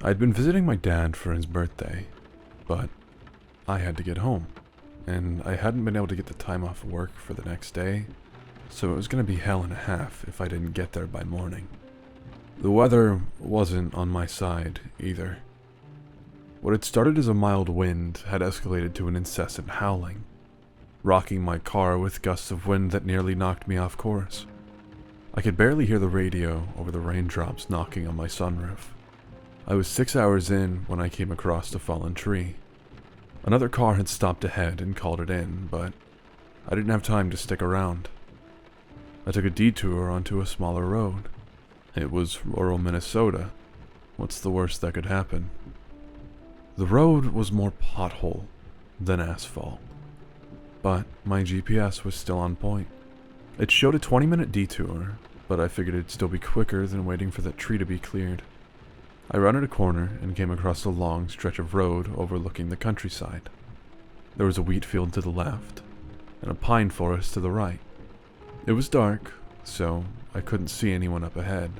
I'd been visiting my dad for his birthday, but I had to get home, and I hadn't been able to get the time off work for the next day, so it was going to be hell and a half if I didn't get there by morning. The weather wasn't on my side either. What had started as a mild wind had escalated to an incessant howling, rocking my car with gusts of wind that nearly knocked me off course. I could barely hear the radio over the raindrops knocking on my sunroof. I was 6 hours in when I came across a fallen tree. Another car had stopped ahead and called it in, but I didn't have time to stick around. I took a detour onto a smaller road. It was rural Minnesota. What's the worst that could happen? The road was more pothole than asphalt, but my GPS was still on point. It showed a 20-minute detour, but I figured it'd still be quicker than waiting for that tree to be cleared. I rounded a corner and came across a long stretch of road overlooking the countryside. There was a wheat field to the left, and a pine forest to the right. It was dark, so I couldn't see anyone up ahead.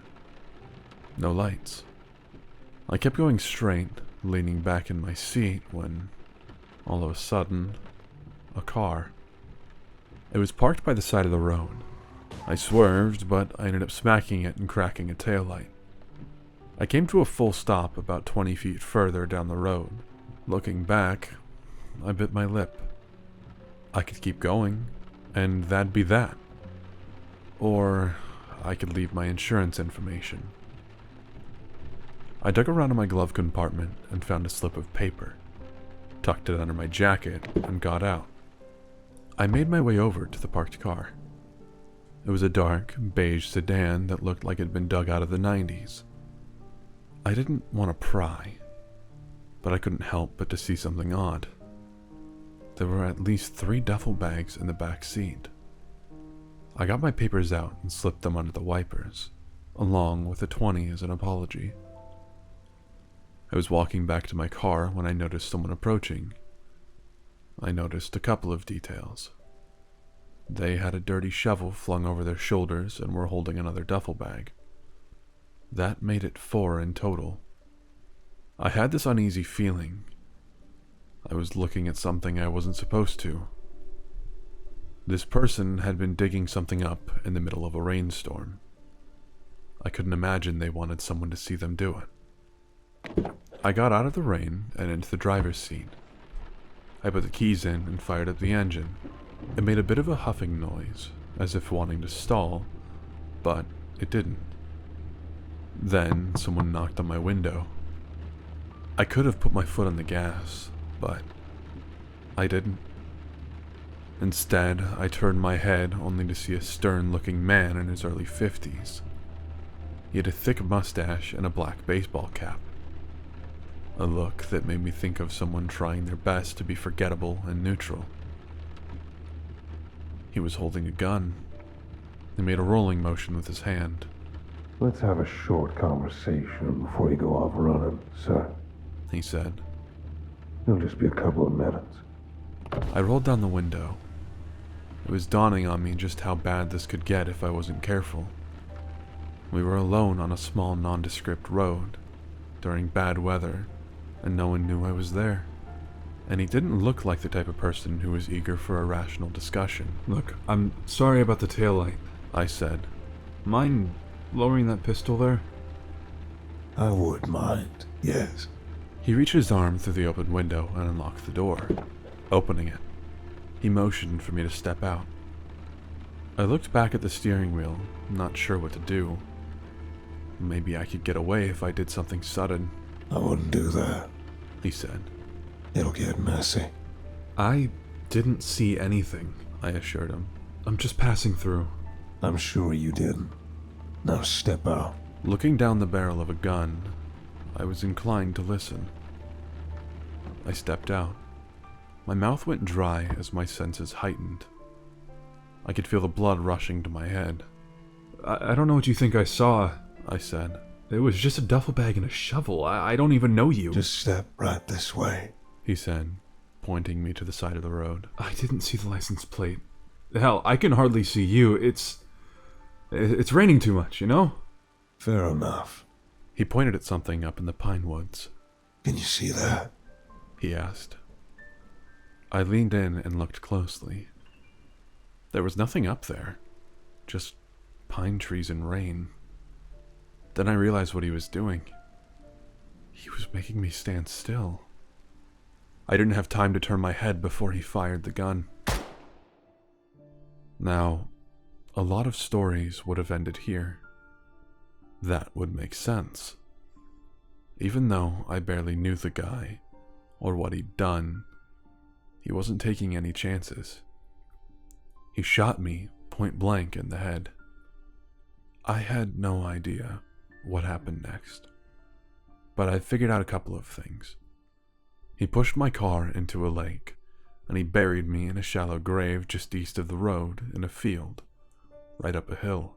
No lights. I kept going straight, leaning back in my seat, when, all of a sudden, a car. It was parked by the side of the road. I swerved, but I ended up smacking it and cracking a taillight. I came to a full stop about 20 feet further down the road. Looking back, I bit my lip. I could keep going, and that'd be that. Or I could leave my insurance information. I dug around in my glove compartment and found a slip of paper, tucked it under my jacket, and got out. I made my way over to the parked car. It was a dark, beige sedan that looked like it had been dug out of the 90s. I didn't want to pry, but I couldn't help but to see something odd. There were at least 3 duffel bags in the back seat. I got my papers out and slipped them under the wipers, along with a 20 as an apology. I was walking back to my car when I noticed someone approaching. I noticed a couple of details. They had a dirty shovel flung over their shoulders and were holding another duffel bag. That made it 4 in total. I had this uneasy feeling. I was looking at something I wasn't supposed to. This person had been digging something up in the middle of a rainstorm. I couldn't imagine they wanted someone to see them do it. I got out of the rain and into the driver's seat. I put the keys in and fired up the engine. It made a bit of a huffing noise, as if wanting to stall, but it didn't. Then someone knocked on my window. I could have put my foot on the gas, but I didn't. Instead, I turned my head only to see a stern-looking man in his early 50s. He had a thick mustache and a black baseball cap. A look that made me think of someone trying their best to be forgettable and neutral. He was holding a gun. He made a rolling motion with his hand. Let's have a short conversation before you go off running, sir, He said. It'll just be a couple of minutes. I rolled down the window. It was dawning on me just how bad this could get if I wasn't careful. We were alone on a small nondescript road, during bad weather, and no one knew I was there. And he didn't look like the type of person who was eager for a rational discussion. Look, I'm sorry about the taillight, I said. Mind lowering that pistol there? I would mind, yes. He reached his arm through the open window and unlocked the door, opening it. He motioned for me to step out. I looked back at the steering wheel, not sure what to do. Maybe I could get away if I did something sudden. I wouldn't do that. He said. It'll get messy. I didn't see anything, I assured him. I'm just passing through. I'm sure you didn't. Now step out. Looking down the barrel of a gun, I was inclined to listen. I stepped out. My mouth went dry as my senses heightened. I could feel the blood rushing to my head. I don't know what you think I saw, I said. It was just a duffel bag and a shovel. I don't even know you. Just step right this way. He said, pointing me to the side of the road. I didn't see the license plate. Hell, I can hardly see you. It's raining too much, you know? Fair enough. He pointed at something up in the pine woods. Can you see that? He asked. I leaned in and looked closely. There was nothing up there, just pine trees and rain. Then I realized what he was doing. He was making me stand still. I didn't have time to turn my head before he fired the gun. Now, a lot of stories would have ended here. That would make sense. Even though I barely knew the guy, or what he'd done, he wasn't taking any chances. He shot me point blank in the head. I had no idea what happened next, but I figured out a couple of things. He pushed my car into a lake, and he buried me in a shallow grave just east of the road in a field, right up a hill.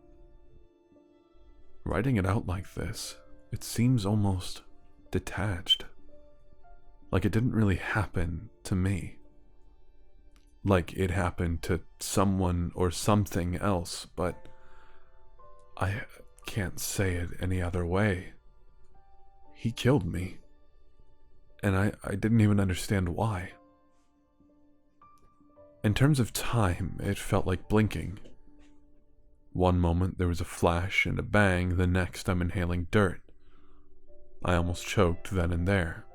Writing it out like this, it seems almost detached. Like it didn't really happen to me. Like it happened to someone or something else, but I can't say it any other way. He killed me. And I didn't even understand why. In terms of time, it felt like blinking. One moment there was a flash and a bang, the next I'm inhaling dirt. I almost choked then and there.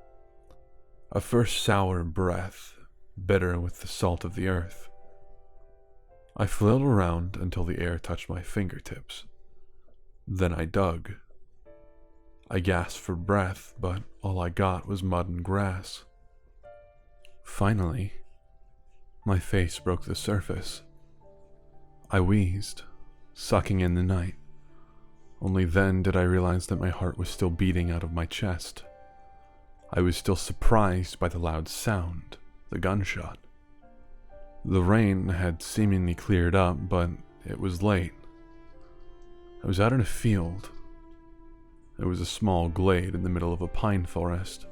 A first sour breath, bitter with the salt of the earth. I flailed around until the air touched my fingertips. Then I dug. I gasped for breath, but all I got was mud and grass. Finally, my face broke the surface. I wheezed, sucking in the night. Only then did I realize that my heart was still beating out of my chest. I was still surprised by the loud sound, the gunshot. The rain had seemingly cleared up, but it was late. I was out in a field. It was a small glade in the middle of a pine forest,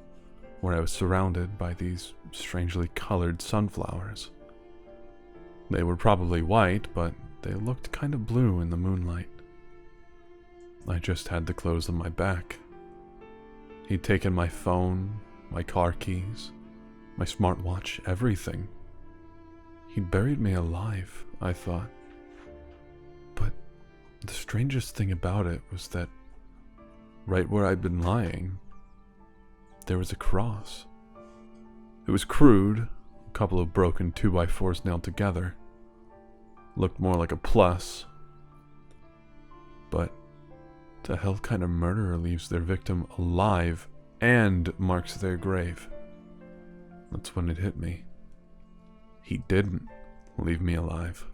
where I was surrounded by these strangely colored sunflowers. They were probably white, but they looked kind of blue in the moonlight. I just had the clothes on my back. He'd taken my phone, my car keys, my smartwatch, everything. He'd buried me alive, I thought. But the strangest thing about it was that right where I'd been lying, there was a cross. It was crude, a couple of broken 2x4s nailed together. Looked more like a plus. But the hell kind of murderer leaves their victim alive and marks their grave? That's when it hit me. He didn't leave me alive.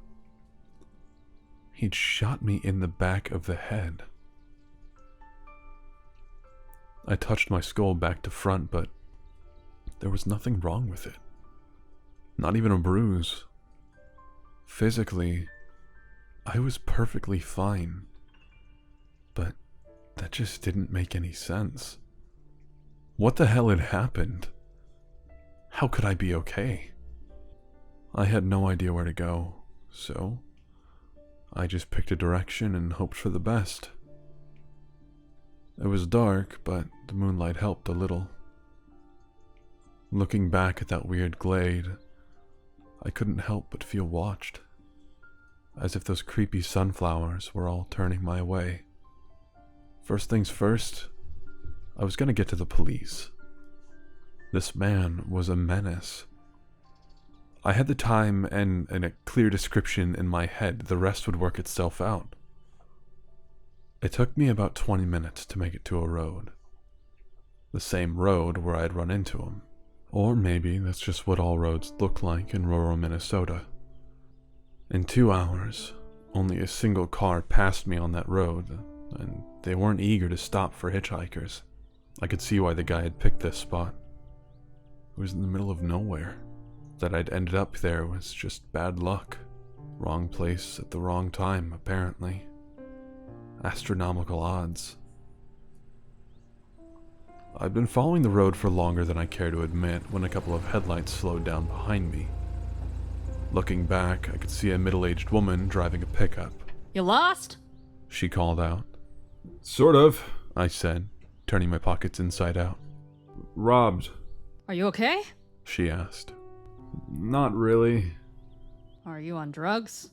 He'd shot me in the back of the head. I touched my skull back to front, but there was nothing wrong with it. Not even a bruise. Physically, I was perfectly fine. But that just didn't make any sense. What the hell had happened? How could I be okay? I had no idea where to go, so I just picked a direction and hoped for the best. It was dark, but the moonlight helped a little. Looking back at that weird glade, I couldn't help but feel watched, as if those creepy sunflowers were all turning my way. First things first, I was gonna get to the police. This man was a menace. I had the time and a clear description in my head. The rest would work itself out. It took me about 20 minutes to make it to a road. The same road where I'd run into him. Or maybe that's just what all roads look like in rural Minnesota. In 2 hours, only a single car passed me on that road, and they weren't eager to stop for hitchhikers. I could see why the guy had picked this spot. It was in the middle of nowhere. That I'd ended up there was just bad luck. Wrong place at the wrong time, apparently. Astronomical odds. I'd been following the road for longer than I care to admit when a couple of headlights slowed down behind me. Looking back, I could see a middle-aged woman driving a pickup. You lost? She called out. Sort of. I said. turning my pockets inside out. Robbed. Are you okay? She asked. Not really. Are you on drugs?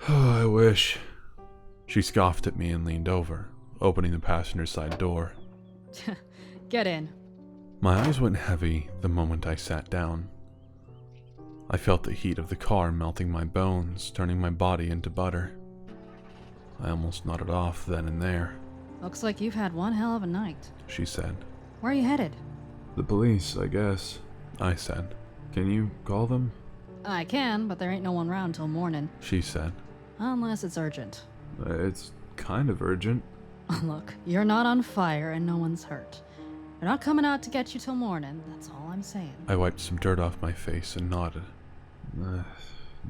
I wish. She scoffed at me and leaned over, opening the passenger side door. Get in. My eyes went heavy the moment I sat down. I felt the heat of the car melting my bones, turning my body into butter. I almost nodded off then and there. Looks like you've had one hell of a night. She said. Where are you headed? The police, I guess. I said. Can you call them? I can, but there ain't no one round till morning. She said. Unless it's urgent. It's kind of urgent. Look, you're not on fire and no one's hurt. They're not coming out to get you till morning, that's all I'm saying. I wiped some dirt off my face and nodded.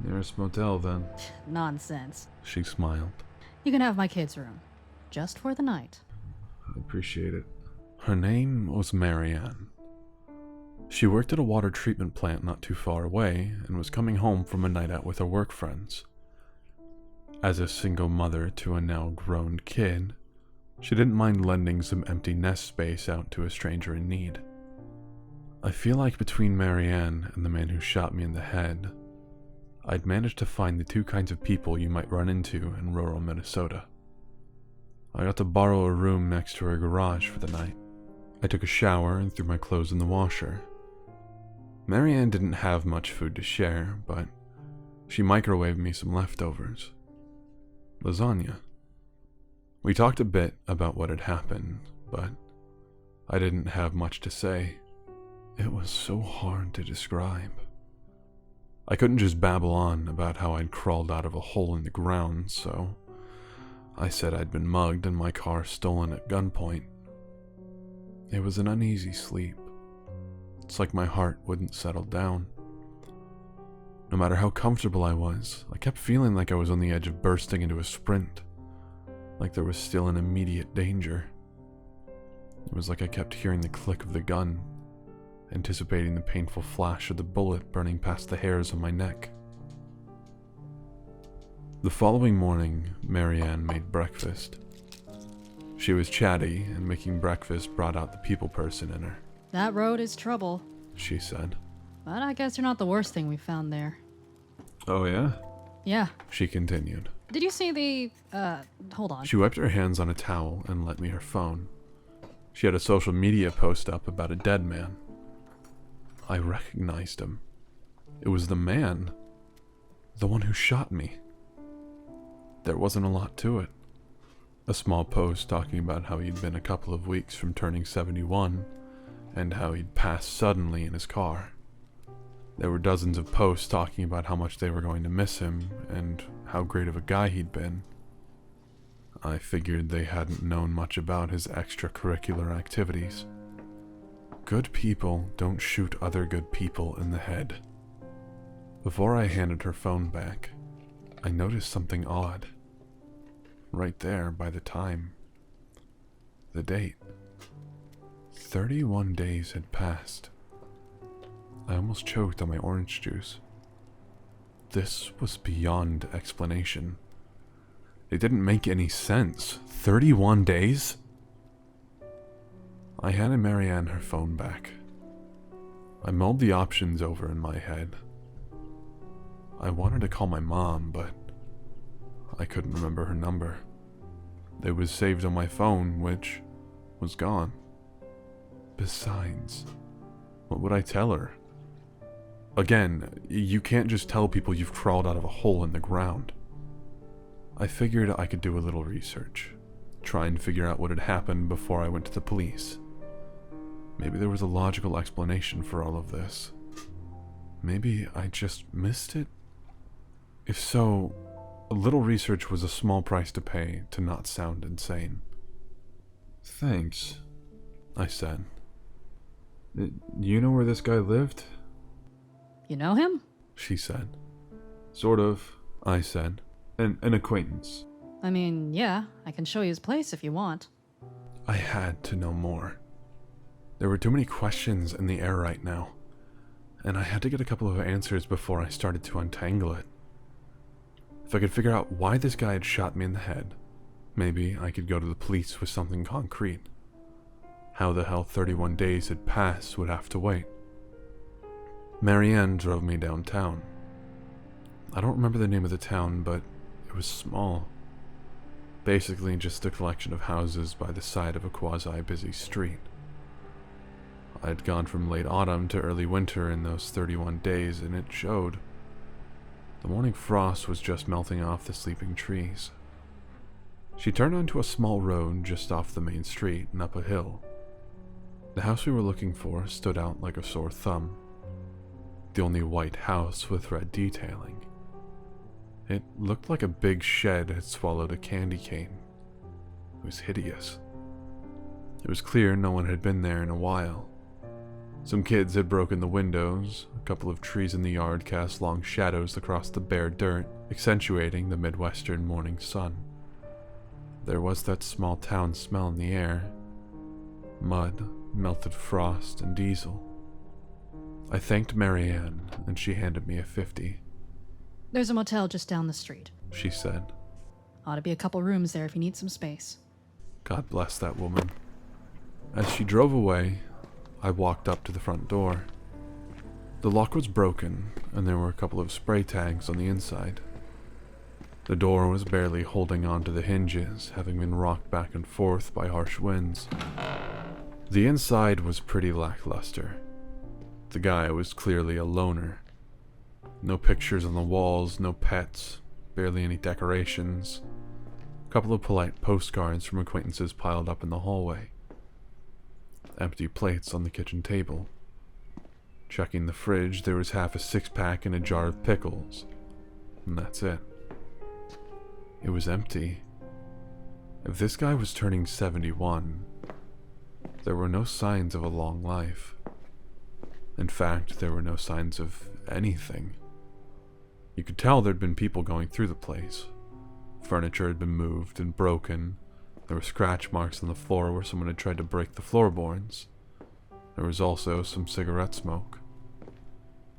Nearest motel, then. Nonsense. She smiled. You can have my kid's room. Just for the night. I appreciate it. Her name was Marianne. She worked at a water treatment plant not too far away and was coming home from a night out with her work friends. As a single mother to a now grown kid, she didn't mind lending some empty nest space out to a stranger in need. I feel like between Marianne and the man who shot me in the head, I'd managed to find the two kinds of people you might run into in rural Minnesota. I got to borrow a room next to her garage for the night. I took a shower and threw my clothes in the washer. Marianne didn't have much food to share, but she microwaved me some leftovers. Lasagna. We talked a bit about what had happened, but I didn't have much to say. It was so hard to describe. I couldn't just babble on about how I'd crawled out of a hole in the ground, so I said I'd been mugged and my car stolen at gunpoint. It was an uneasy sleep. It's like my heart wouldn't settle down. No matter how comfortable I was, I kept feeling like I was on the edge of bursting into a sprint, like there was still an immediate danger. It was like I kept hearing the click of the gun, anticipating the painful flash of the bullet burning past the hairs on my neck. The following morning, Marianne made breakfast. She was chatty, and making breakfast brought out the people person in her. That road is trouble. She said. But I guess you're not the worst thing we found there. Oh, yeah? Yeah. She continued. Did you see the, hold on. She wiped her hands on a towel and lent me her phone. She had a social media post up about a dead man. I recognized him. It was the man. The one who shot me. There wasn't a lot to it. A small post talking about how he'd been a couple of weeks from turning 71, and how he'd passed suddenly in his car. There were dozens of posts talking about how much they were going to miss him, and how great of a guy he'd been. I figured they hadn't known much about his extracurricular activities. Good people don't shoot other good people in the head. Before I handed her phone back, I noticed something odd. Right there by the time. The date. 31 days had passed. I almost choked on my orange juice. This was beyond explanation. It didn't make any sense. 31 days? I handed Marianne her phone back. I mulled the options over in my head. I wanted to call my mom, but I couldn't remember her number. It was saved on my phone, which was gone. Besides, what would I tell her? Again, you can't just tell people you've crawled out of a hole in the ground. I figured I could do a little research, try and figure out what had happened before I went to the police. Maybe there was a logical explanation for all of this. Maybe I just missed it? If so, a little research was a small price to pay to not sound insane. Thanks, I said. You know where this guy lived? You know him? She said. Sort of. I said. An acquaintance. I mean, yeah, I can show you his place if you want. I had to know more. There were too many questions in the air right now, and I had to get a couple of answers before I started to untangle it. If I could figure out why this guy had shot me in the head, Maybe I could go to the police with something concrete. How the hell 31 days had passed would have to wait. Marianne drove me downtown. I don't remember the name of the town, but it was small. Basically just a collection of houses by the side of a quasi-busy street. I'd gone from late autumn to early winter in those 31 days, and it showed. The morning frost was just melting off the sleeping trees. She turned onto a small road just off the main street and up a hill. The house we were looking for stood out like a sore thumb. The only white house with red detailing. It looked like a big shed had swallowed a candy cane. It was hideous. It was clear no one had been there in a while. Some kids had broken the windows, a couple of trees in the yard cast long shadows across the bare dirt, accentuating the Midwestern morning sun. There was that small town smell in the air. Mud, melted frost, and diesel. I thanked Marianne, and she handed me a 50. There's a motel just down the street. She said. Ought to be a couple rooms there if you need some space. God bless that woman. As she drove away, I walked up to the front door. The lock was broken, and there were a couple of spray tags on the inside. The door was barely holding onto the hinges, having been rocked back and forth by harsh winds. The inside was pretty lackluster. The guy was clearly a loner. No pictures on the walls, no pets, barely any decorations. A couple of polite postcards from acquaintances piled up in the hallway. Empty plates on the kitchen table. Checking the fridge, there was half a six-pack and a jar of pickles. And that's it. It was empty. If this guy was turning 71, there were no signs of a long life. In fact, there were no signs of anything. You could tell there'd been people going through the place. Furniture had been moved and broken. There were scratch marks on the floor where someone had tried to break the floorboards. There was also some cigarette smoke.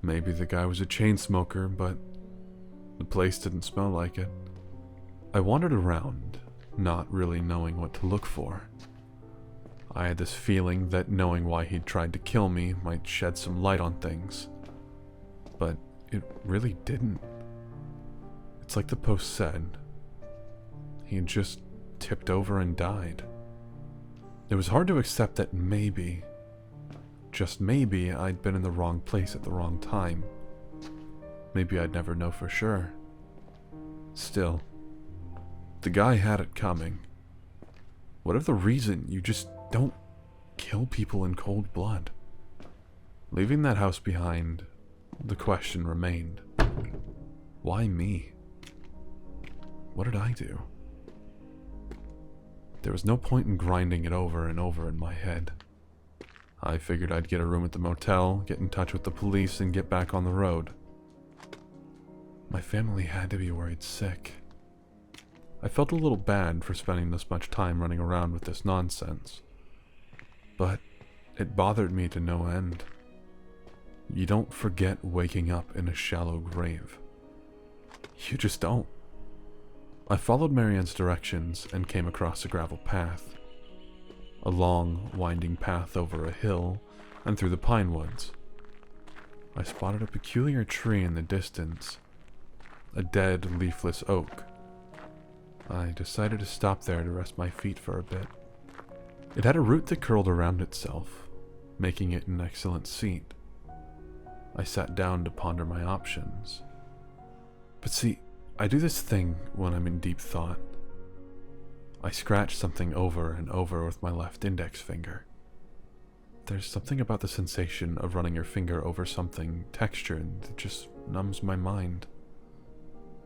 Maybe the guy was a chain smoker, but the place didn't smell like it. I wandered around, not really knowing what to look for. I had this feeling that knowing why he'd tried to kill me might shed some light on things. But it really didn't. It's like the post said. He had just tipped over and died. It was hard to accept that maybe, just maybe, I'd been in the wrong place at the wrong time. Maybe I'd never know for sure. Still, the guy had it coming. What if the reason you just don't kill people in cold blood? Leaving that house behind, the question remained. Why me? What did I do? There was no point in grinding it over and over in my head. I figured I'd get a room at the motel, get in touch with the police, and get back on the road. My family had to be worried sick. I felt a little bad for spending this much time running around with this nonsense. But it bothered me to no end. You don't forget waking up in a shallow grave. You just don't. I followed Marianne's directions and came across a gravel path. A long, winding path over a hill and through the pine woods. I spotted a peculiar tree in the distance. A dead, leafless oak. I decided to stop there to rest my feet for a bit. It had a root that curled around itself, making it an excellent seat. I sat down to ponder my options. But see, I do this thing when I'm in deep thought. I scratch something over and over with my left index finger. There's something about the sensation of running your finger over something textured that just numbs my mind.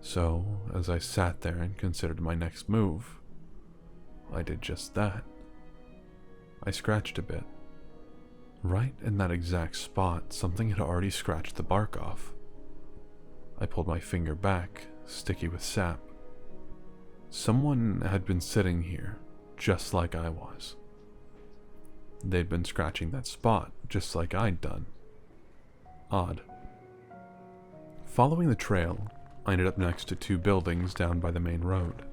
So, as I sat there and considered my next move, I did just that. I scratched a bit. Right in that exact spot, something had already scratched the bark off. I pulled my finger back, sticky with sap. Someone had been sitting here, just like I was. They'd been scratching that spot, just like I'd done. Odd. Following the trail, I ended up next to two buildings down by the main road.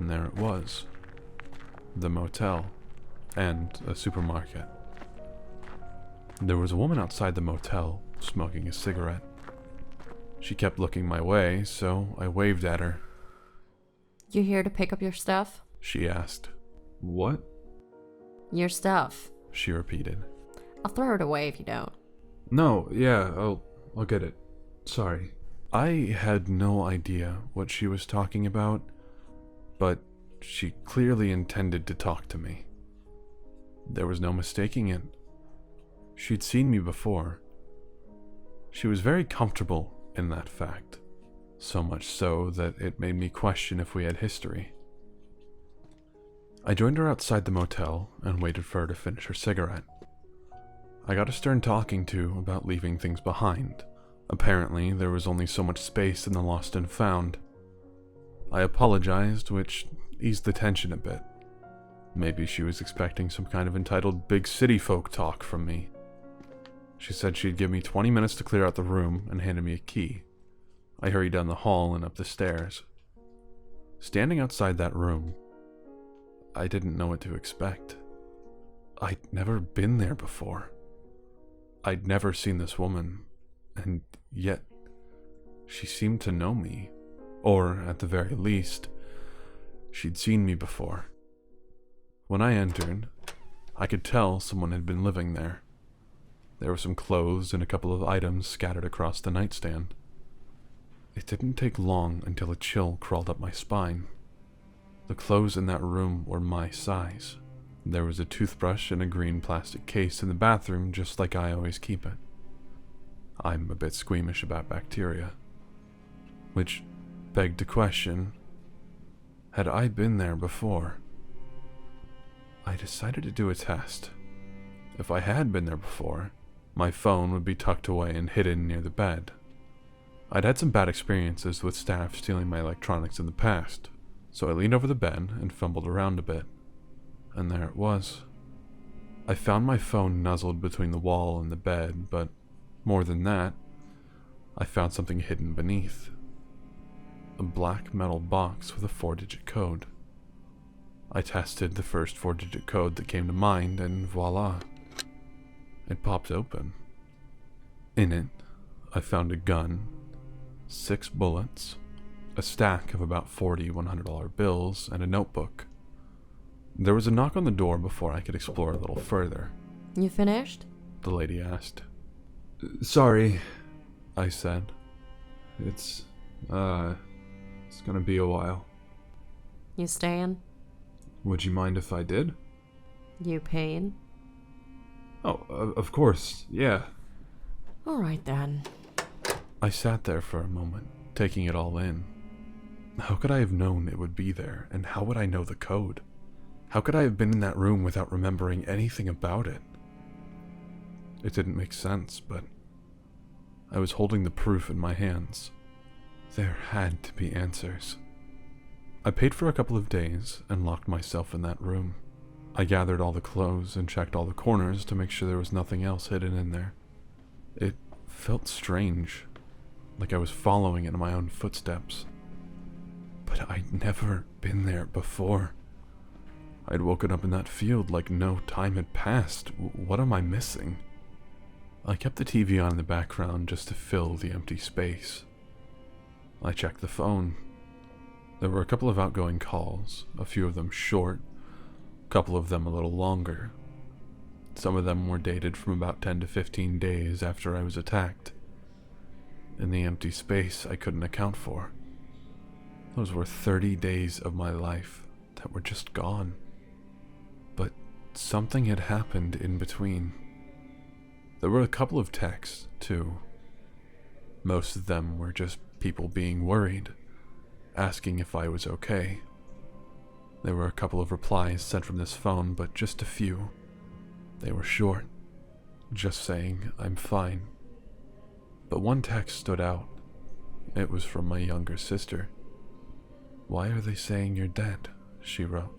And there it was. The motel. And a supermarket. There was a woman outside the motel, smoking a cigarette. She kept looking my way, so I waved at her. You here to pick up your stuff? She asked. What? Your stuff. She repeated. I'll throw it away if you don't. No, yeah, I'll get it. Sorry. I had no idea what she was talking about, but she clearly intended to talk to me. There was no mistaking it. She'd seen me before. She was very comfortable in that fact, so much so that it made me question if we had history. I joined her outside the motel and waited for her to finish her cigarette. I got a stern talking to about leaving things behind. Apparently, there was only so much space in the lost and found. I apologized, which eased the tension a bit. Maybe she was expecting some kind of entitled big city folk talk from me. She said she'd give me 20 minutes to clear out the room and handed me a key. I hurried down the hall and up the stairs. Standing outside that room, I didn't know what to expect. I'd never been there before. I'd never seen this woman, and yet she seemed to know me, or at the very least, she'd seen me before. When I entered, I could tell someone had been living there. There were some clothes and a couple of items scattered across the nightstand. It didn't take long until a chill crawled up my spine. The clothes in that room were my size. There was a toothbrush in a green plastic case in the bathroom, just like I always keep it. I'm a bit squeamish about bacteria. Which begged the question, had I been there before? I decided to do a test. If I had been there before, my phone would be tucked away and hidden near the bed. I'd had some bad experiences with staff stealing my electronics in the past, so I leaned over the bed and fumbled around a bit. And there it was. I found my phone nuzzled between the wall and the bed, but more than that, I found something hidden beneath. A black metal box with a 4-digit code. I tested the first 4-digit code that came to mind, and voila. It popped open. In it, I found a gun, 6 bullets, a stack of about 40 $100 bills, and a notebook. There was a knock on the door before I could explore a little further. You finished? The lady asked. Sorry, I said. it's gonna be a while. You staying? Would you mind if I did? You paying? Oh, of course, yeah. Alright then. I sat there for a moment, taking it all in. How could I have known it would be there, and how would I know the code? How could I have been in that room without remembering anything about it? It didn't make sense, but I was holding the proof in my hands. There had to be answers. I paid for a couple of days and locked myself in that room. I gathered all the clothes and checked all the corners to make sure there was nothing else hidden in there. It felt strange, like I was following in my own footsteps. But I'd never been there before. I'd woken up in that field like no time had passed. What am I missing? I kept the TV on in the background just to fill the empty space. I checked the phone. There were a couple of outgoing calls, a few of them short, a couple of them a little longer. Some of them were dated from about 10 to 15 days after I was attacked. In the empty space I couldn't account for. Those were 30 days of my life that were just gone. But something had happened in between. There were a couple of texts, too. Most of them were just people being worried, asking if I was okay. There were a couple of replies sent from this phone, but just a few. They were short, just saying I'm fine. But one text stood out. It was from my younger sister. "Why are they saying you're dead?" she wrote.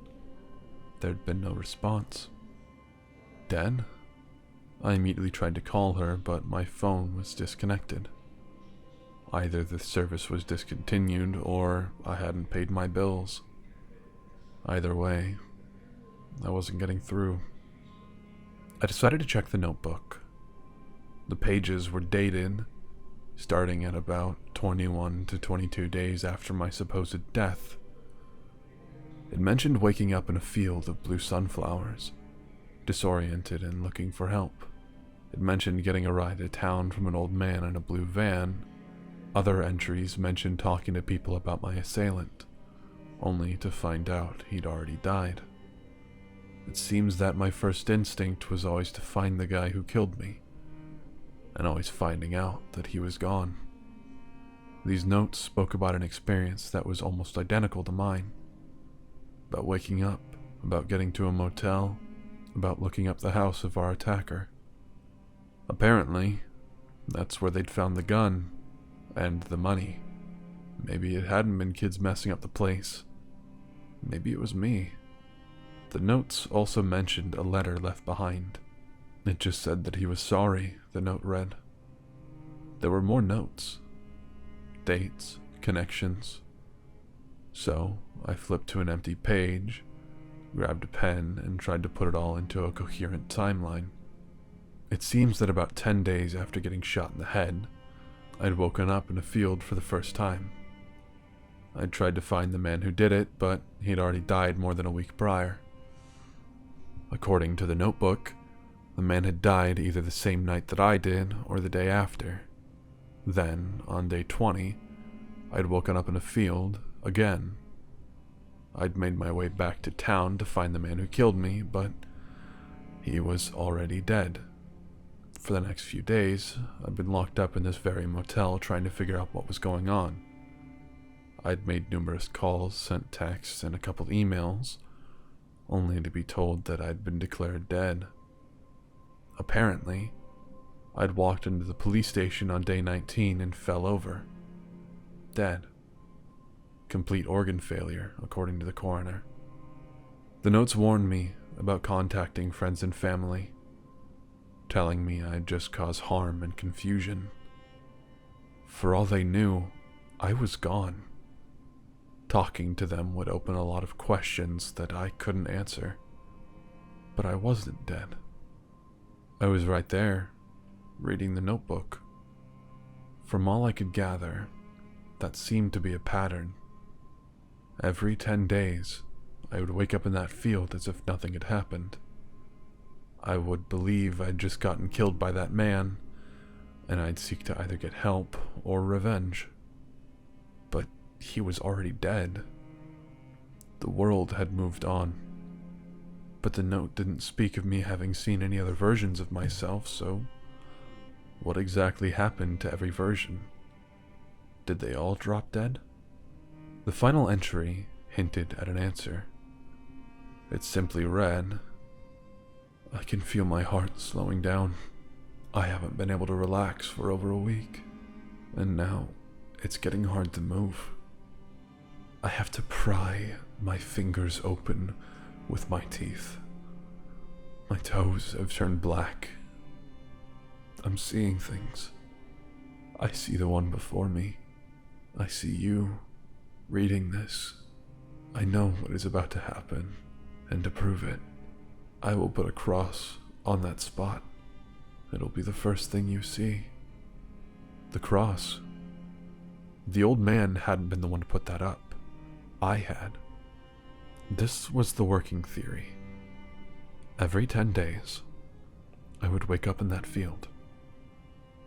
There'd been no response. Dead? I immediately tried to call her, but my phone was disconnected. Either the service was discontinued, or I hadn't paid my bills. Either way, I wasn't getting through. I decided to check the notebook. The pages were dated, starting at about 21 to 22 days after my supposed death. It mentioned waking up in a field of blue sunflowers, disoriented and looking for help. It mentioned getting a ride to town from an old man in a blue van. Other entries mentioned talking to people about my assailant, only to find out he'd already died. It seems that my first instinct was always to find the guy who killed me, and always finding out that he was gone. These notes spoke about an experience that was almost identical to mine. About waking up, about getting to a motel, about looking up the house of our attacker. Apparently, that's where they'd found the gun and the money. Maybe it hadn't been kids messing up the place. Maybe it was me. The notes also mentioned a letter left behind. It just said that he was sorry, the note read. There were more notes. Dates, connections. So, I flipped to an empty page, grabbed a pen, and tried to put it all into a coherent timeline. It seems that about 10 days after getting shot in the head, I'd woken up in a field for the first time. I'd tried to find the man who did it, but he'd already died more than a week prior. According to the notebook, the man had died either the same night that I did or the day after. Then, on day 20, I'd woken up in a field again. I'd made my way back to town to find the man who killed me, but he was already dead. For the next few days, I'd been locked up in this very motel trying to figure out what was going on. I'd made numerous calls, sent texts, and a couple emails, only to be told that I'd been declared dead. Apparently, I'd walked into the police station on day 19 and fell over. Dead. Complete organ failure, according to the coroner. The notes warned me about contacting friends and family, telling me I'd just cause harm and confusion. For all they knew, I was gone. Talking to them would open a lot of questions that I couldn't answer. But I wasn't dead. I was right there, reading the notebook. From all I could gather, that seemed to be a pattern. Every 10 days, I would wake up in that field as if nothing had happened. I would believe I'd just gotten killed by that man, and I'd seek to either get help or revenge. But he was already dead. The world had moved on. But the note didn't speak of me having seen any other versions of myself, so what exactly happened to every version? Did they all drop dead? The final entry hinted at an answer. It simply read, "I can feel my heart slowing down. I haven't been able to relax for over a week, and now it's getting hard to move. I have to pry my fingers open with my teeth. My toes have turned black. I'm seeing things. I see the one before me. I see you reading this. I know what is about to happen, and to prove it, I will put a cross on that spot. It'll be the first thing you see." The cross. The old man hadn't been the one to put that up. I had. This was the working theory. Every 10 days, I would wake up in that field.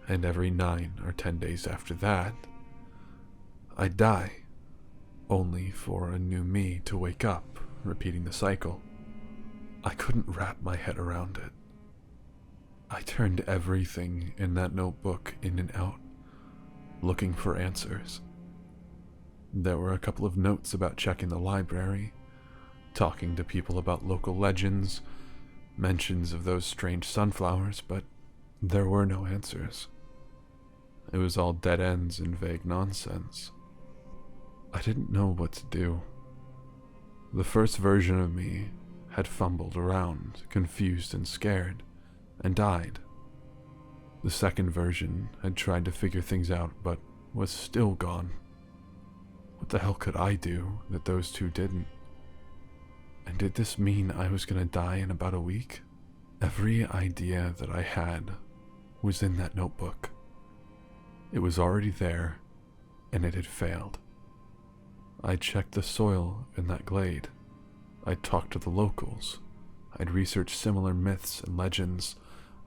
And every 9 or 10 days after that, I'd die, only for a new me to wake up, repeating the cycle. I couldn't wrap my head around it. I turned everything in that notebook in and out, looking for answers. There were a couple of notes about checking the library, talking to people about local legends, mentions of those strange sunflowers, but there were no answers. It was all dead ends and vague nonsense. I didn't know what to do. The first version of me had fumbled around, confused and scared, and died. The second version had tried to figure things out, but was still gone. What the hell could I do that those two didn't? And did this mean I was gonna die in about a week? Every idea that I had was in that notebook. It was already there, and it had failed. I checked the soil in that glade. I talked to the locals. I'd researched similar myths and legends.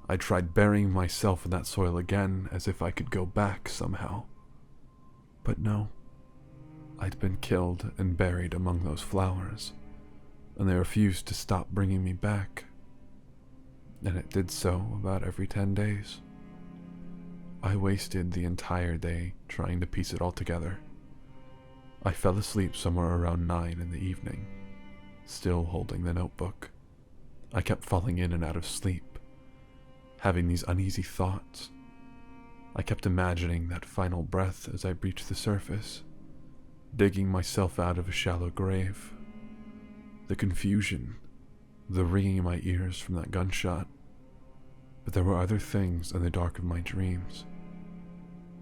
I tried burying myself in that soil again as if I could go back somehow. But no. I'd been killed and buried among those flowers, and they refused to stop bringing me back. And it did so about every 10 days. I wasted the entire day trying to piece it all together. I fell asleep somewhere around 9 in the evening, still holding the notebook. I kept falling in and out of sleep, having these uneasy thoughts. I kept imagining that final breath as I breached the surface, digging myself out of a shallow grave. The confusion, the ringing in my ears from that gunshot. But there were other things in the dark of my dreams.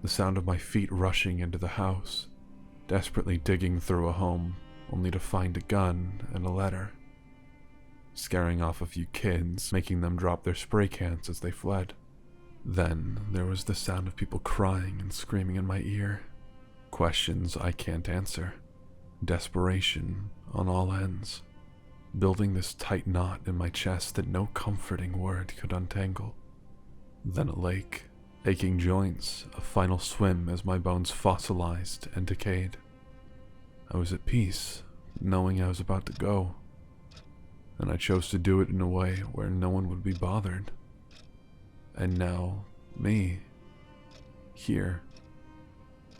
The sound of my feet rushing into the house, desperately digging through a home, only to find a gun and a letter. Scaring off a few kids, making them drop their spray cans as they fled. Then there was the sound of people crying and screaming in my ear. Questions I can't answer. Desperation on all ends. Building this tight knot in my chest that no comforting word could untangle. Then a lake, aching joints, a final swim as my bones fossilized and decayed. I was at peace, knowing I was about to go, and I chose to do it in a way where no one would be bothered. And now, me, here,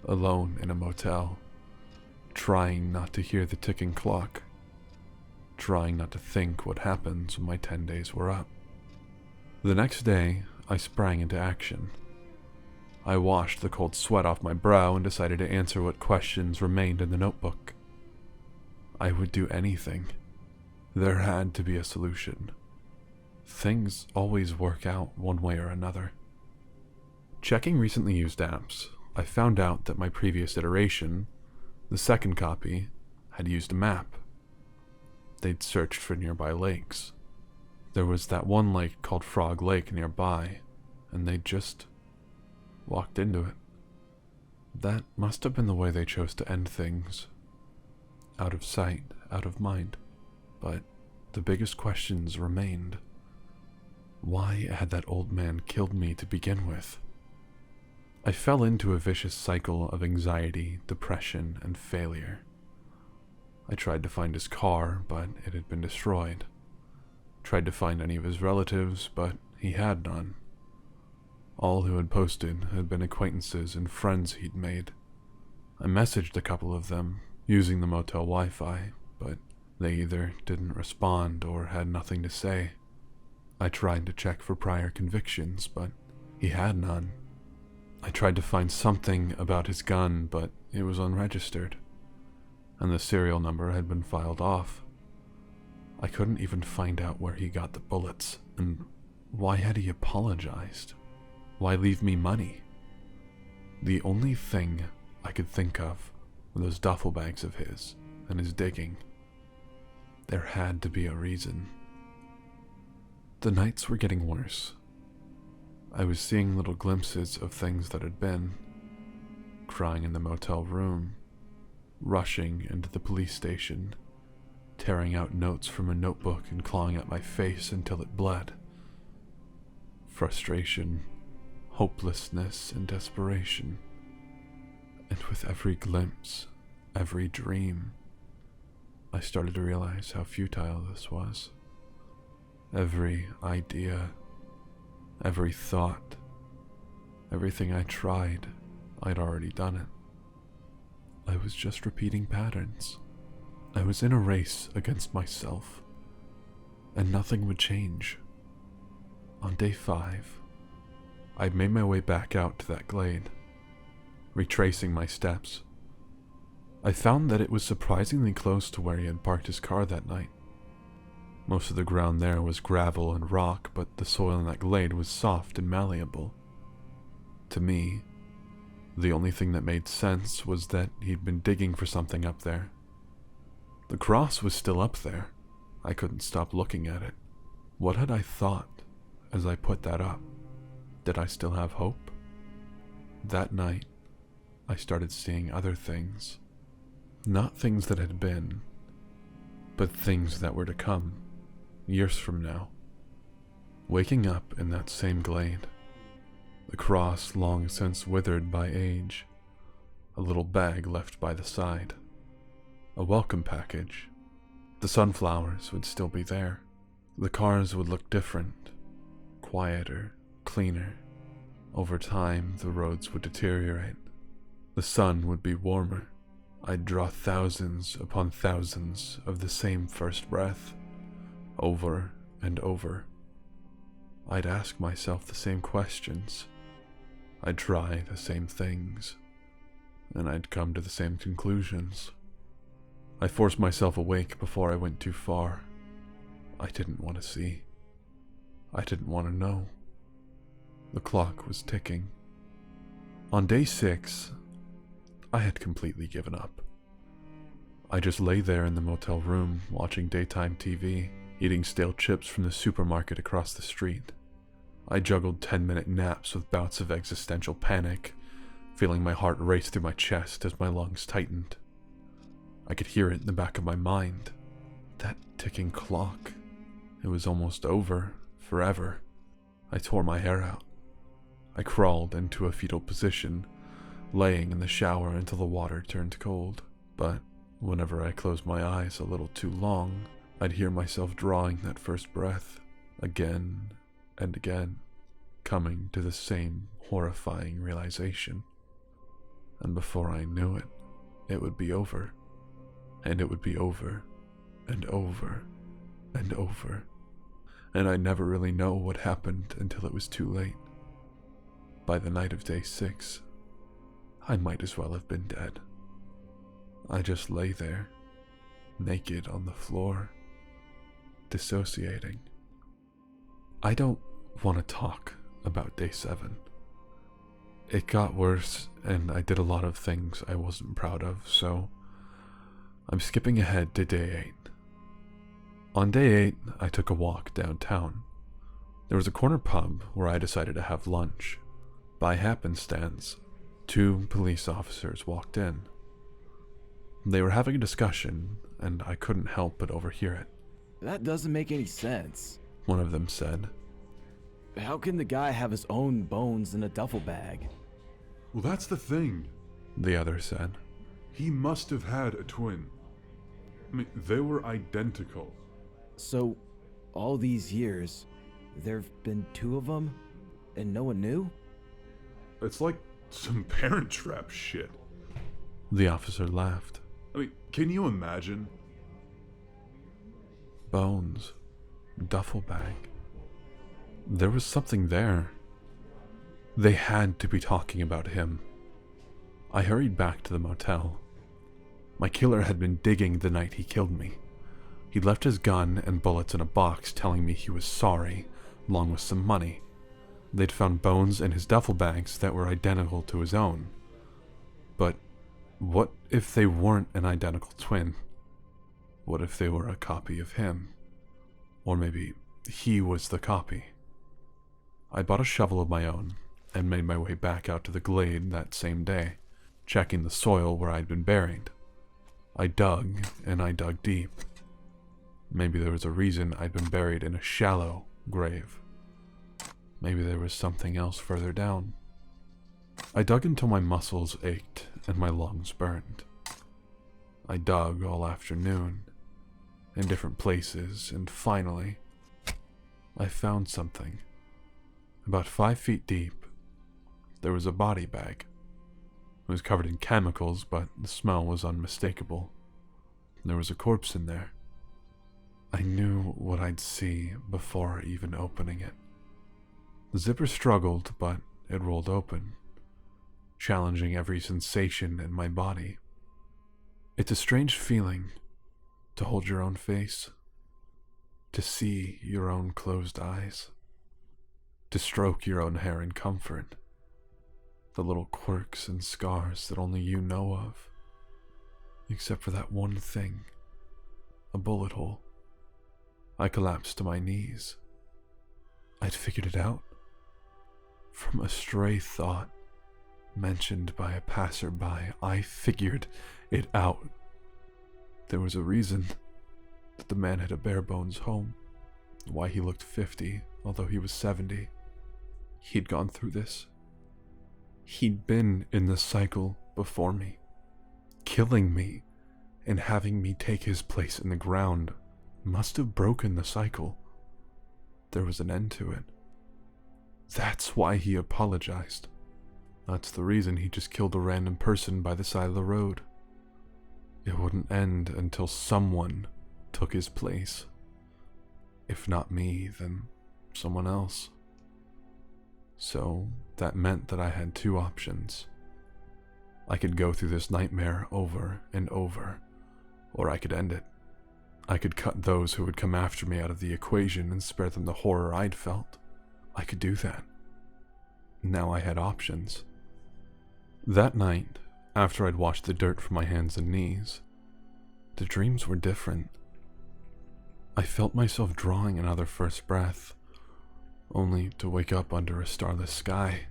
alone in a motel, trying not to hear the ticking clock, trying not to think what happens when my 10 days were up. The next day, I sprang into action. I washed the cold sweat off my brow and decided to answer what questions remained in the notebook. I would do anything. There had to be a solution. Things always work out one way or another. Checking recently used apps, I found out that my previous iteration, the second copy, had used a map. They'd searched for nearby lakes. There was that one lake called Frog Lake nearby, and they'd just walked into it. That must have been the way they chose to end things. Out of sight, out of mind. But the biggest questions remained. Why had that old man killed me to begin with? I fell into a vicious cycle of anxiety, depression, and failure. I tried to find his car, but it had been destroyed. Tried to find any of his relatives, but he had none. All who had posted had been acquaintances and friends he'd made. I messaged a couple of them, using the motel Wi-Fi, but they either didn't respond or had nothing to say. I tried to check for prior convictions, but he had none. I tried to find something about his gun, but it was unregistered, and the serial number had been filed off. I couldn't even find out where he got the bullets, and why had he apologized? Why leave me money? The only thing I could think of were those duffel bags of his and his digging. There had to be a reason. The nights were getting worse. I was seeing little glimpses of things that had been. Crying in the motel room, rushing into the police station, tearing out notes from a notebook and clawing at my face until it bled. Frustration, hopelessness, and desperation. And with every glimpse, every dream, I started to realize how futile this was. Every idea, every thought, everything I tried, I'd already done it. I was just repeating patterns. I was in a race against myself, and nothing would change. On day 5, I'd made my way back out to that glade, retracing my steps. I found that it was surprisingly close to where he had parked his car that night. Most of the ground there was gravel and rock, but the soil in that glade was soft and malleable. To me, the only thing that made sense was that he'd been digging for something up there. The cross was still up there, I couldn't stop looking at it. What had I thought as I put that up? Did I still have hope? That night, I started seeing other things. Not things that had been, but things that were to come, years from now. Waking up in that same glade, the cross long since withered by age, a little bag left by the side, a welcome package. The sunflowers would still be there. The cars would look different, quieter, cleaner. Over time, the roads would deteriorate. The sun would be warmer. I'd draw thousands upon thousands of the same first breath, over and over. I'd ask myself the same questions. I'd try the same things, and I'd come to the same conclusions. I forced myself awake before I went too far. I didn't want to see. I didn't want to know. The clock was ticking. On day 6, I had completely given up. I just lay there in the motel room, watching daytime TV, eating stale chips from the supermarket across the street. I juggled 10-minute naps with bouts of existential panic, feeling my heart race through my chest as my lungs tightened. I could hear it in the back of my mind. That ticking clock. It was almost over, forever. I tore my hair out. I crawled into a fetal position, laying in the shower until the water turned cold. But whenever I closed my eyes a little too long, I'd hear myself drawing that first breath, again and again, coming to the same horrifying realization. And before I knew it, it would be over. And it would be over, and over, and over. And I'd never really know what happened until it was too late. By the night of day 6, I might as well have been dead. I just lay there, naked on the floor, dissociating. I don't want to talk about day 7. It got worse, and I did a lot of things I wasn't proud of, so I'm skipping ahead to day 8. On day 8, I took a walk downtown. There was a corner pub where I decided to have lunch. By happenstance, 2 police officers walked in. They were having a discussion, and I couldn't help but overhear it. That doesn't make any sense. One of them said. How can the guy have his own bones in a duffel bag? Well, that's the thing. The other said. He must have had a twin. I mean, they were identical. So, all these years, there've been 2 of them, and no one knew? It's like some Parent Trap shit. The officer laughed. I mean, can you imagine? Bones. Duffel bag. There was something there. They had to be talking about him. I hurried back to the motel. My killer had been digging the night he killed me. He'd left his gun and bullets in a box telling me he was sorry, along with some money. They'd found bones in his duffel bags that were identical to his own. But what if they weren't an identical twin? What if they were a copy of him? Or maybe he was the copy. I bought a shovel of my own and made my way back out to the glade that same day, checking the soil where I'd been buried. I dug, and I dug deep. Maybe there was a reason I'd been buried in a shallow grave. Maybe there was something else further down. I dug until my muscles ached and my lungs burned. I dug all afternoon, in different places, and finally, I found something. About 5 feet deep, there was a body bag. It was covered in chemicals, but the smell was unmistakable. There was a corpse in there. I knew what I'd see before even opening it. The zipper struggled, but it rolled open, challenging every sensation in my body. It's a strange feeling to hold your own face, to see your own closed eyes, to stroke your own hair in comfort, the little quirks and scars that only you know of, except for that one thing, a bullet hole. I collapsed to my knees. I'd figured it out. From a stray thought mentioned by a passerby, I figured it out. There was a reason that the man had a bare bones home, why he looked 50, although he was 70. He'd gone through this. He'd been in the cycle before me, killing me and having me take his place in the ground must have broken the cycle. There was an end to it. That's why he apologized. That's the reason he just killed a random person by the side of the road. It wouldn't end until someone took his place. If not me, then someone else. So that meant that I had two options. I could go through this nightmare over and over, or I could end it. I could cut those who would come after me out of the equation and spare them the horror I'd felt. I could do that. Now I had options. That night, after I'd washed the dirt from my hands and knees, the dreams were different. I felt myself drawing another first breath, only to wake up under a starless sky,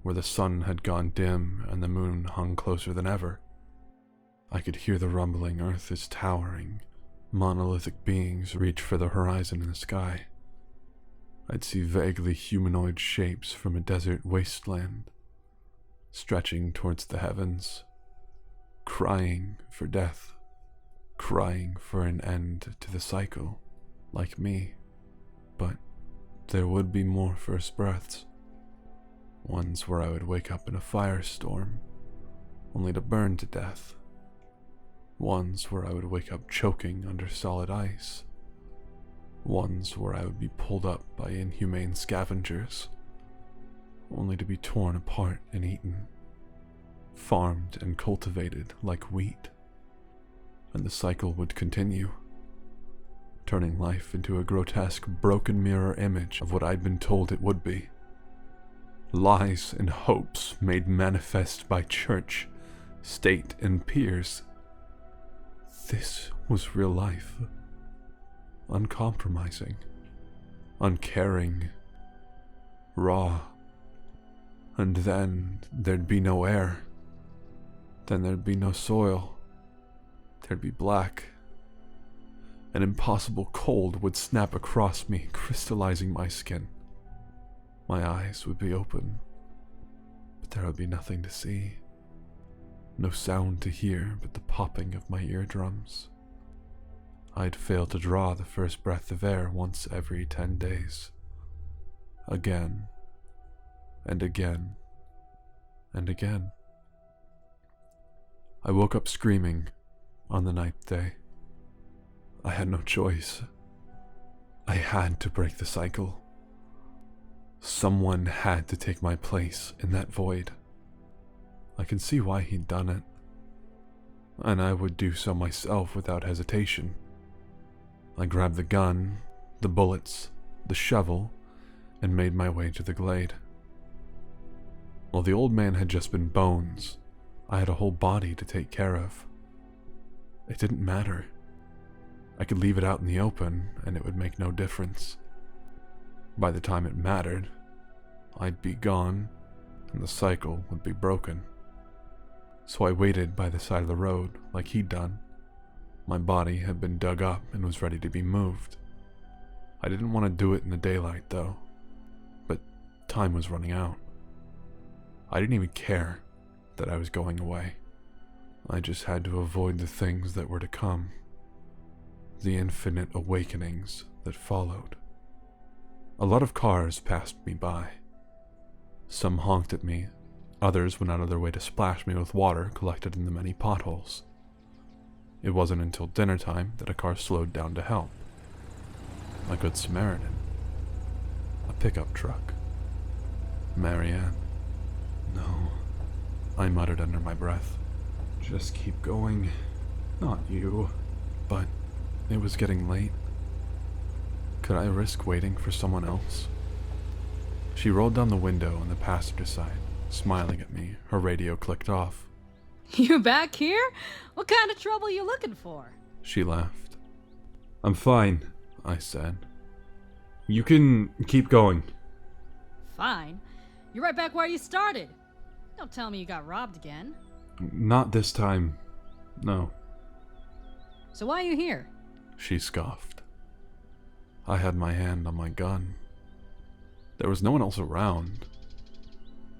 where the sun had gone dim and the moon hung closer than ever. I could hear the rumbling earth is towering, monolithic beings reach for the horizon in the sky. I'd see vaguely humanoid shapes from a desert wasteland, stretching towards the heavens, crying for death, crying for an end to the cycle, like me. But there would be more first breaths. Ones where I would wake up in a firestorm, only to burn to death. Ones where I would wake up choking under solid ice. Ones where I would be pulled up by inhumane scavengers, only to be torn apart and eaten, farmed and cultivated like wheat. And the cycle would continue, turning life into a grotesque broken mirror image of what I'd been told it would be. Lies and hopes made manifest by church, state, and peers. This was real life. Uncompromising, uncaring, raw. And then there'd be no air. Then there'd be no soil. There'd be black. An impossible cold would snap across me, crystallizing my skin. My eyes would be open, but there would be nothing to see. No sound to hear but the popping of my eardrums. I'd fail to draw the first breath of air once every 10 days. Again, and again, and again. I woke up screaming on the 9th day. I had no choice. I had to break the cycle. Someone had to take my place in that void. I can see why he'd done it, and I would do so myself without hesitation. I grabbed the gun, the bullets, the shovel, and made my way to the glade. While the old man had just been bones, I had a whole body to take care of. It didn't matter. I could leave it out in the open, and it would make no difference. By the time it mattered, I'd be gone, and the cycle would be broken. So I waited by the side of the road, like he'd done. My body had been dug up and was ready to be moved. I didn't want to do it in the daylight, though, but time was running out. I didn't even care that I was going away. I just had to avoid the things that were to come, the infinite awakenings that followed. A lot of cars passed me by. Some honked at me, others went out of their way to splash me with water collected in the many potholes. It wasn't until dinner time that a car slowed down to help. A good Samaritan. A pickup truck. Marianne. No, I muttered under my breath. Just keep going. Not you. But it was getting late. Could I risk waiting for someone else? She rolled down the window on the passenger side, smiling at me. Her radio clicked off. You back here? What kind of trouble you looking for? She laughed. I'm fine. I said. You can keep going. Fine. You're right back where you started. Don't tell me you got robbed again. Not this time. No. So why are you here? She scoffed. I had my hand on my gun. There was no one else around.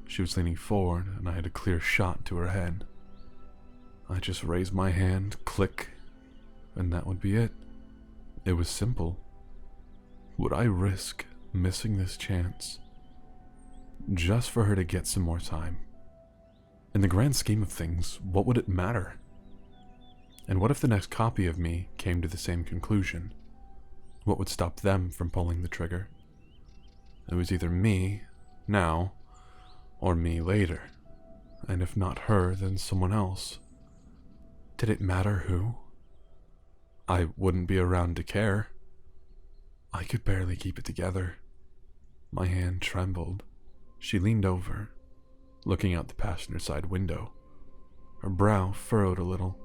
She was leaning forward, and I had a clear shot to her head. I just raised my hand, click, and that would be it. It was simple. Would I risk missing this chance just for her to get some more time? In the grand scheme of things, what would it matter? And what if the next copy of me came to the same conclusion? What would stop them from pulling the trigger? It was either me, now, or me later. And if not her, then someone else. Did it matter who? I wouldn't be around to care. I could barely keep it together. My hand trembled. She leaned over, looking out the passenger side window. Her brow furrowed a little.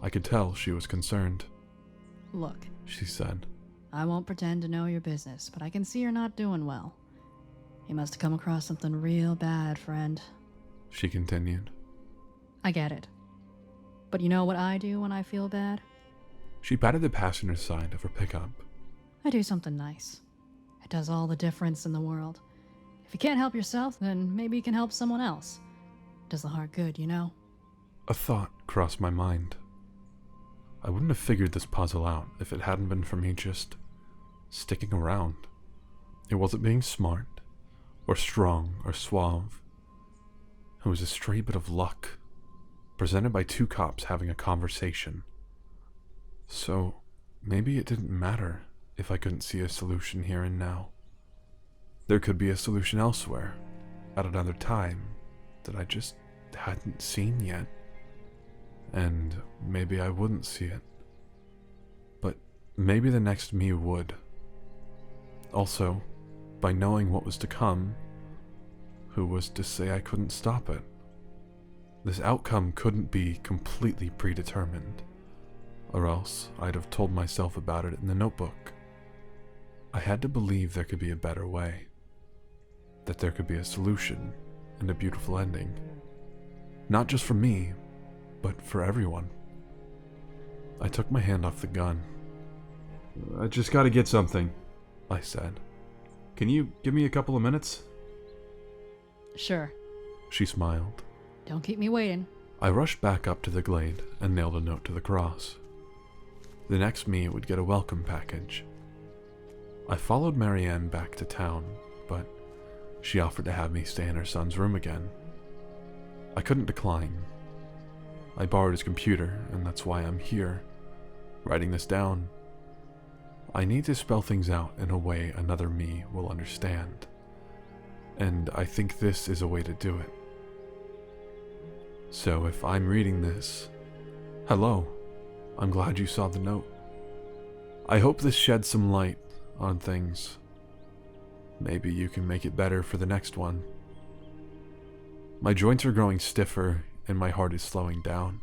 I could tell she was concerned. Look, She said. I won't pretend to know your business, but I can see you're not doing well. You must have come across something real bad, friend. She continued. I get it. But you know what I do when I feel bad? She patted the passenger side of her pickup. I do something nice. It does all the difference in the world. If you can't help yourself, then maybe you can help someone else. It does the heart good, you know? A thought crossed my mind. I wouldn't have figured this puzzle out if it hadn't been for me just sticking around. It wasn't being smart, or strong, or suave. It was a stray bit of luck, presented by two cops having a conversation. So, maybe it didn't matter if I couldn't see a solution here and now. There could be a solution elsewhere, at another time, that I just hadn't seen yet. And maybe I wouldn't see it. But maybe the next me would. Also, by knowing what was to come, who was to say I couldn't stop it? This outcome couldn't be completely predetermined, or else I'd have told myself about it in the notebook. I had to believe there could be a better way, that there could be a solution and a beautiful ending. Not just for me, but for everyone. I took my hand off the gun. I just gotta get something. I said. Can you give me a couple of minutes? Sure. She smiled. Don't keep me waiting. I rushed back up to the glade and nailed a note to the cross. The next me would get a welcome package. I followed Marianne back to town, but she offered to have me stay in her son's room again. I couldn't decline. I borrowed his computer, and that's why I'm here, writing this down. I need to spell things out in a way another me will understand, and I think this is a way to do it. So if I'm reading this, hello, I'm glad you saw the note. I hope this sheds some light on things. Maybe you can make it better for the next one. My joints are growing stiffer and my heart is slowing down.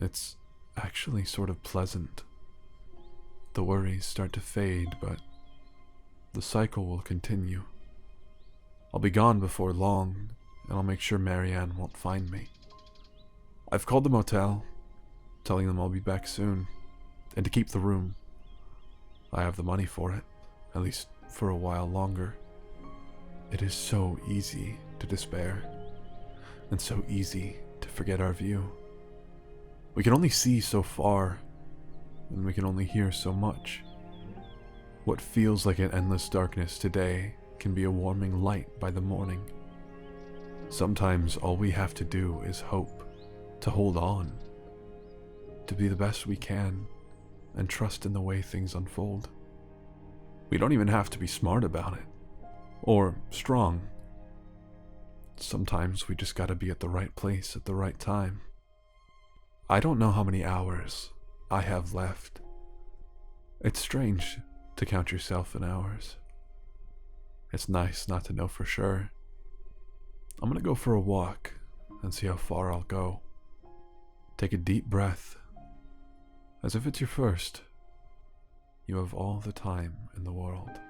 It's actually sort of pleasant. The worries start to fade, but the cycle will continue. I'll be gone before long, and I'll make sure Marianne won't find me. I've called the motel, telling them I'll be back soon, and to keep the room. I have the money for it, at least for a while longer. It is so easy to despair, and so easy to forget our view. We can only see so far, and we can only hear so much. What feels like an endless darkness today can be a warming light by the morning. Sometimes all we have to do is hope, to hold on, to be the best we can, and trust in the way things unfold. We don't even have to be smart about it, or strong. Sometimes we just gotta be at the right place at the right time. I don't know how many hours I have left. It's strange to count yourself in hours. It's nice not to know for sure. I'm gonna go for a walk and see how far I'll go. Take a deep breath, as if it's your first. You have all the time in the world.